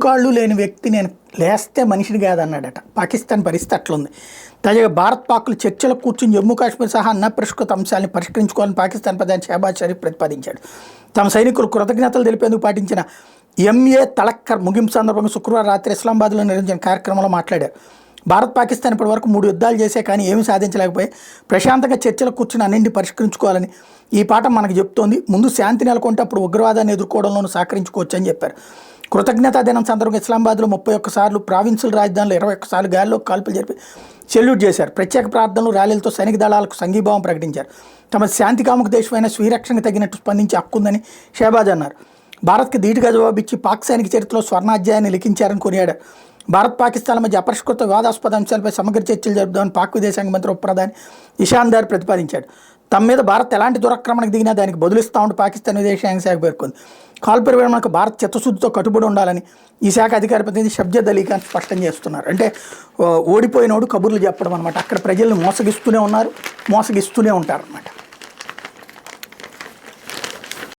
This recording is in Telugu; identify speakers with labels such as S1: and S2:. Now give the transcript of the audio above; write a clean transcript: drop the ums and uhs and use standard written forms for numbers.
S1: కాళ్ళు లేని వ్యక్తి నేను లేస్తే మనిషిని కాదన్నాడట. పాకిస్తాన్ పరిస్థితి అట్లుంది. తాజాగా భారత్ పాక్లు చర్చలో కూర్చుని జమ్మూ కాశ్మీర్ సహా అన్న పరిష్కృత అంశాలను పరిష్కరించుకోవాలని పాకిస్తాన్ ప్రధాని షహబాజ్ షరీఫ్ ప్రతిపాదించాడు. తమ సైనికులు కృతజ్ఞతలు తెలిపేందుకు పాటించిన ఎంఏ తలక్కర్ ముగింపు సందర్భంగా శుక్రవారం రాత్రి ఇస్లామాబాద్లో నిర్వహించిన కార్యక్రమంలో మాట్లాడారు. భారత్ పాకిస్తాన్ ఇప్పటివరకు 3 యుద్ధాలు చేసే కానీ ఏమీ సాధించలేకపోయి ప్రశాంతంగా చర్చలు కూర్చుని అన్నింటినీ పరిష్కరించుకోవాలని ఈ పాఠం మనకు చెప్తోంది. ముందు శాంతి నెలకొంటే అప్పుడు ఉగ్రవాదాన్ని ఎదుర్కోవడంలోనూ సహకరించుకోవచ్చు అని చెప్పారు. కృతజ్ఞతా దినం సందర్భంగా ఇస్లామాబాద్లో 31 సార్లు, ప్రావిన్సుల రాజధానిలో 21 సార్లు గాలిలో కాల్పులు జరిపి సెల్యూట్ చేశారు. ప్రత్యేక ప్రార్థనలు, ర్యాలీలతో సైనిక దళాలకు సంఘీభావం ప్రకటించారు. తమ శాంతి కాముక దేశమైన స్వీరక్షణకు తగినట్టు స్పందించే హక్కుందని షహబాజ్ అన్నారు. భారత్కి ధీటుగా జవాబిచ్చి పాక్ సైనిక చరిత్రలో స్వర్ణాధ్యాయాన్ని లిఖించారని కొనియాడారు. భారత్ పాకిస్తాన్ల మధ్య అపరిష్కృత వివాదాస్పద అంశాలపై సమగ్ర చర్చలు జరుపుదామని పాక్ విదేశాంగ మంత్రి ఉపప్రధాని ఇషాందార్ ప్రతిపాదించాడు. తమ మీద భారత్ ఎలాంటి దురాక్రమణకు దిగినా దానికి బదులిస్తామని పాకిస్తాన్ విదేశాంగ శాఖ పేర్కొంది. కాల్పుల విరమణకు భారత్ చిత్తశుద్ధితో కట్టుబడి ఉండాలని ఈ శాఖ అధికార ప్రతినిధి షబ్జద్ అలీ ఖాన్ స్పష్టం చేస్తున్నారు. అంటే ఓడిపోయినోడు కబుర్లు చెప్పడం అనమాట. అక్కడ ప్రజల్ని మోసగిస్తూనే ఉంటారు అనమాట.